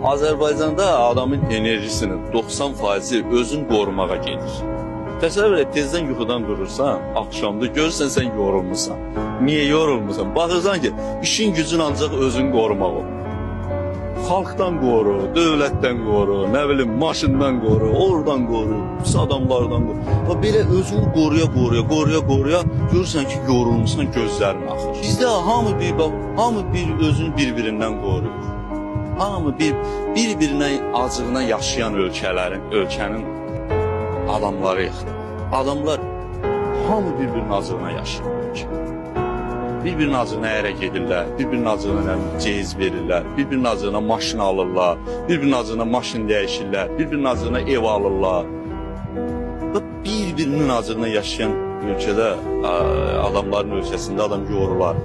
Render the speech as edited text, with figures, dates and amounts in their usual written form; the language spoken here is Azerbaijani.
Azərbaycanda adamın enerjisinin 90%-i özün qorumağa gedir. Təsəvvür et, tezdən yuxudan durursan, axşamda görürsən sən yorulmusan. Niyə yorulmusan? Baxırsan ki, işin gücün ancaq özün qorumaq olur. Xalqdan qoru, dövlətdən qoru, nə bilim, maşından qoru, oradan qoru, pis adamlardan qoru. Və belə özünü qoruya, görürsən ki, yorulmusan, gözlərin axır. Bizdə hamı özünü bir-birindən qoruyur. Hamı bir-birinin acığına yaşayan ölkənin adamları yıxdı. Adamlar hamı bir-birinin acığına yaşayır ölkə. Bir-birinin acığına ərə gedirlər, bir-birinin acığına ceyiz verirlər, bir-birinin acığına maşın alırlar, bir-birinin acığına maşın dəyişirlər, bir-birinin acığına ev alırlar. Və bir-birinin acığına yaşayan ölkədə, adamların ölkəsində adam yorular.